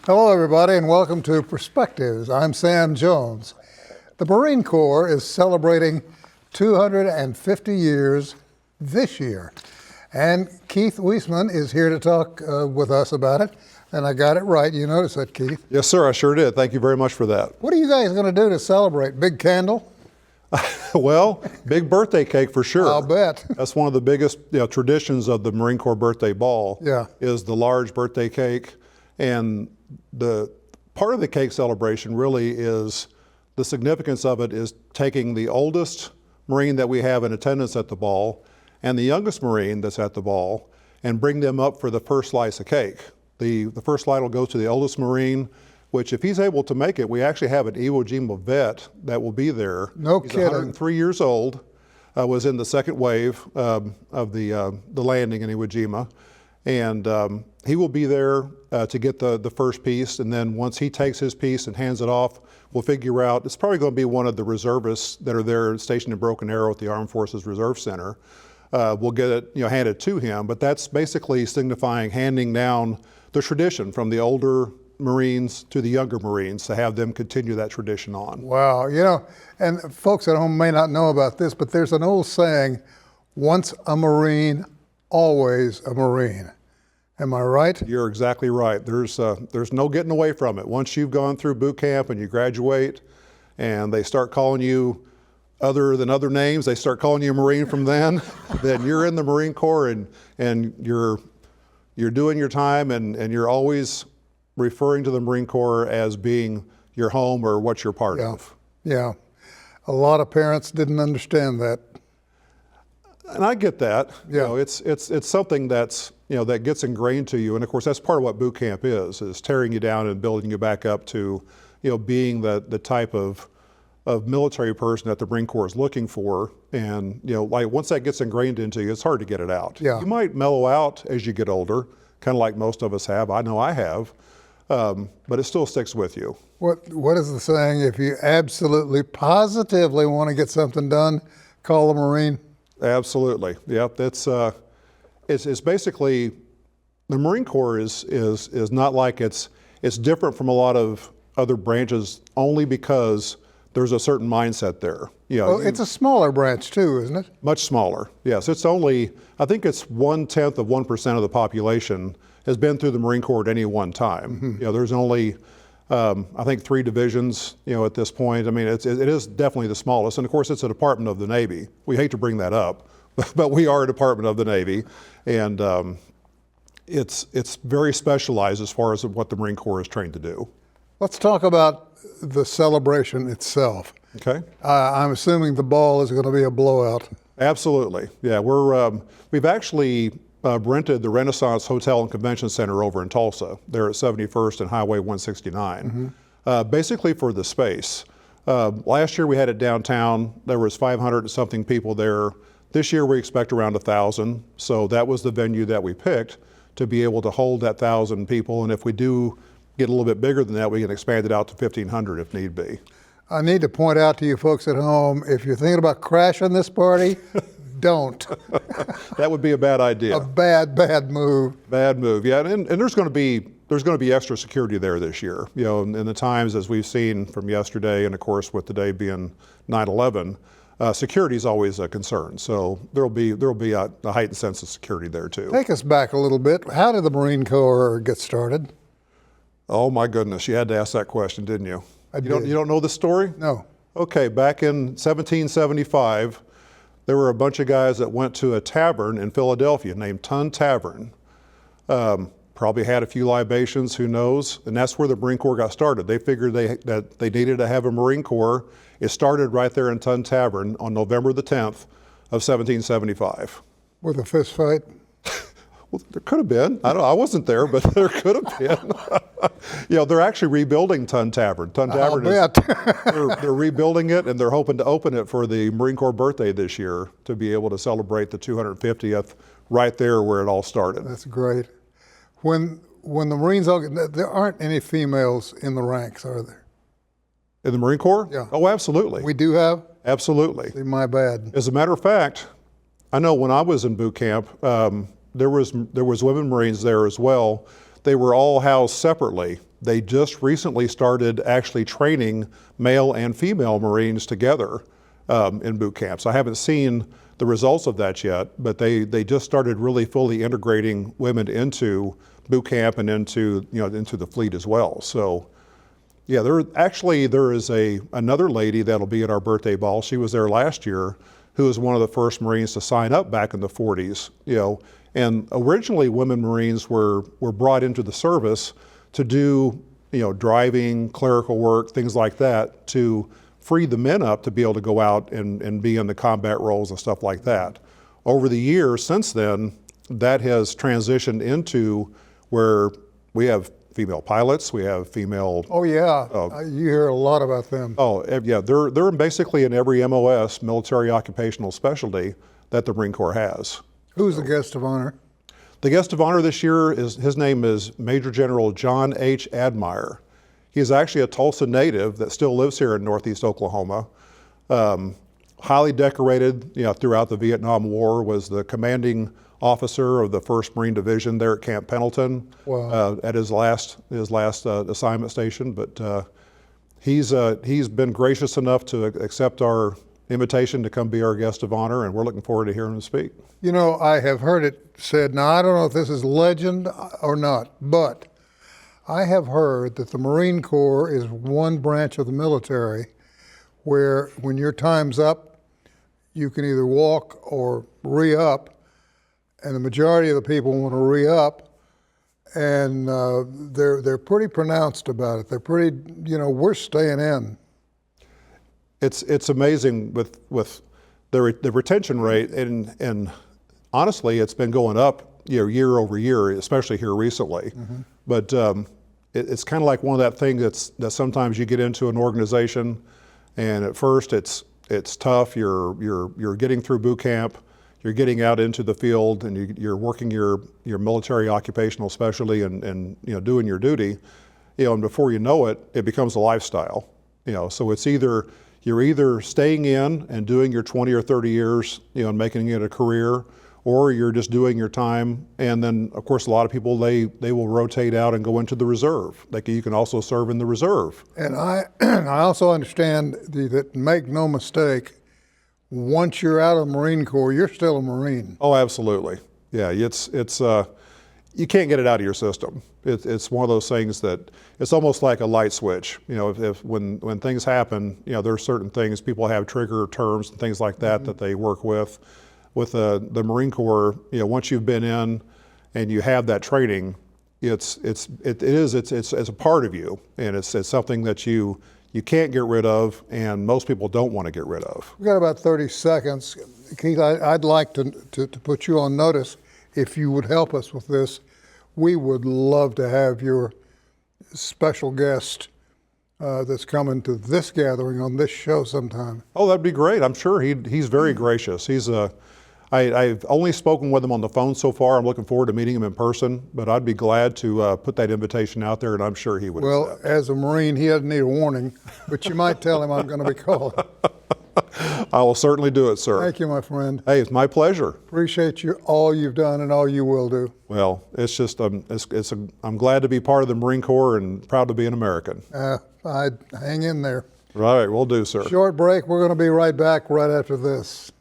Hello, everybody, and welcome to Perspectives. I'm Sam Jones. The Marine Corps is celebrating 250 years this year, and Keith Wiesman is here to talk with us about it. And I got it right. You noticed that, Keith? Yes, sir, I sure did. Thank you very much for that. What are you guys going to do to celebrate? Big candle? Well, big birthday cake for sure. I'll bet. That's one of the biggest traditions of the Marine Corps birthday ball. Yeah. Is the large birthday cake. And the part of the cake celebration really is, the significance of it is taking the oldest Marine that we have in attendance at the ball and the youngest Marine that's at the ball and bring them up for the first slice of cake. The first slice will go to the oldest Marine, which if he's able to make it, we actually have an Iwo Jima vet that will be there. No he's kidding. 103 years old, was in the second wave of the landing in Iwo Jima. And he will be there to get the first piece, and then once he takes his piece and hands it off, we'll figure out, it's probably going to be one of the reservists that are there stationed in Broken Arrow at the Armed Forces Reserve Center. We'll get it handed to him, but that's basically signifying handing down the tradition from the older Marines to the younger Marines to have them continue that tradition on. Wow. And folks at home may not know about this, but there's an old saying, once a Marine, always a Marine. Am I right? You're exactly right. There's no getting away from it. Once you've gone through boot camp and you graduate and they start calling you other than other names, they start calling you a Marine from then you're in the Marine Corps and you're doing your time and you're always referring to the Marine Corps as being your home or what you're part of. Yeah. A lot of parents didn't understand that. And I get that. Yeah. It's something that's that gets ingrained to you, and of course that's part of what boot camp is tearing you down and building you back up to being the type of military person that the Marine Corps is looking for. And like once that gets ingrained into you, it's hard to get it out. Yeah. You might mellow out as you get older, kind of like most of us have. I know I have, but it still sticks with you. What is the saying? If you absolutely positively want to get something done, call a Marine. Absolutely. Yep. It's basically, the Marine Corps is not like it's different from a lot of other branches only because there's a certain mindset there. Well, it's a smaller branch too, isn't it? Much smaller. Yes. It's only, I think it's 1/10 of 1% of the population has been through the Marine Corps at any one time. Mm-hmm. There's only, I think 3 divisions, at this point. I mean, it is definitely the smallest. And of course, it's a department of the Navy. We hate to bring that up, but we are a department of the Navy. And it's very specialized as far as what the Marine Corps is trained to do. Let's talk about the celebration itself. Okay. I'm assuming the ball is going to be a blowout. Absolutely. Yeah, we've actually rented the Renaissance Hotel and Convention Center over in Tulsa. They're at 71st and Highway 169, basically for the space. Last year we had it downtown. There was 500 and something people there. This year we expect around 1,000. So that was the venue that we picked to be able to hold that 1,000 people. And if we do get a little bit bigger than that, we can expand it out to 1,500 if need be. I need to point out to you folks at home, if you're thinking about crashing this party, don't. That would be a bad idea. A bad move. Bad move, yeah. And there's going to be extra security there this year. In the times as we've seen from yesterday, and of course with today being 9/11, security is always a concern. So there'll be a heightened sense of security there too. Take us back a little bit. How did the Marine Corps get started? Oh my goodness, you had to ask that question, didn't you? I did. You don't know the story? No. Okay, back in 1775, there were a bunch of guys that went to a tavern in Philadelphia named Tavern. Probably had a few libations, who knows? And that's where the Marine Corps got started. They figured that they needed to have a Marine Corps. It started right there in Tavern on November the 10th of 1775. With a fist fight? Well, there could have been. I don't know. I wasn't there, but there could have been. They're actually rebuilding Tavern. I'll Tavern bet. they're rebuilding it, and they're hoping to open it for the Marine Corps birthday this year to be able to celebrate the 250th right there where it all started. That's great. When the Marines there aren't any females in the ranks, are there? In the Marine Corps? Yeah. Oh, absolutely. We do have? Absolutely. See, my bad. As a matter of fact, I know when I was in boot camp, there was women Marines there as well. They were all housed separately. they just recently started actually training male and female Marines together in boot camps. I haven't seen the results of that yet, but they just started really fully integrating women into boot camp and into the fleet as well. So yeah, there is another lady that'll be at our birthday ball. She was there last year, who was one of the first Marines to sign up back in the 40s. And originally women Marines were brought into the service to do driving, clerical work, things like that, to free the men up to be able to go out and be in the combat roles and stuff like that. Over the years since then, that has transitioned into where we have female pilots, we have female. Oh yeah, you hear a lot about them. Oh yeah, they're basically in every MOS, military occupational specialty, that the Marine Corps has. Who's the guest of honor? The guest of honor this year his name is Major General John H. Admire. He is actually a Tulsa native that still lives here in Northeast Oklahoma. Highly decorated, throughout the Vietnam War. Was the commanding officer of the 1st Marine Division there at Camp Pendleton. Wow. At his last assignment station. But he's been gracious enough to accept our invitation to come be our guest of honor, and we're looking forward to hearing him speak. I have heard it said, now I don't know if this is legend or not, but I have heard that the Marine Corps is one branch of the military where when your time's up, you can either walk or re-up, and the majority of the people want to re-up, and they're pretty pronounced about it. They're pretty, we're staying in. It's amazing with the retention rate, and honestly, it's been going up year over year, especially here recently. Mm-hmm. But it's kind of like one of that thing that sometimes you get into an organization, and at first it's tough. You're getting through boot camp, you're getting out into the field, and you're working your military occupational specialty and doing your duty, and before you know it, it becomes a lifestyle. So it's you're either staying in and doing your 20 or 30 years, and making it a career, or you're just doing your time. And then, of course, a lot of people, they will rotate out and go into the reserve. You can also serve in the reserve. And I also understand that, make no mistake, once you're out of the Marine Corps, you're still a Marine. Oh, absolutely. Yeah, it's you can't get it out of your system. It's one of those things that it's almost like a light switch. When things happen, there are certain things, people have trigger terms and things like that, mm-hmm. that they work with. With the Marine Corps, once you've been in and you have that training, it's a part of you, and it's something that you can't get rid of, and most people don't want to get rid of. We've got about 30 seconds. Keith, I'd like to put you on notice. If you would help us with this, we would love to have your special guest that's coming to this gathering on this show sometime. Oh, that'd be great. I'm sure he's very gracious. I've only spoken with him on the phone so far. I'm looking forward to meeting him in person, but I'd be glad to put that invitation out there, and I'm sure he would accept. As a Marine, he doesn't need a warning, but you might tell him I'm going to be calling. I will certainly do it, sir. Thank you, my friend. Hey, it's my pleasure. Appreciate all you've done and all you will do. Well, it's just I'm glad to be part of the Marine Corps and proud to be an American. I'd hang in there. All right, we'll do, sir. Short break. We're going to be right back right after this.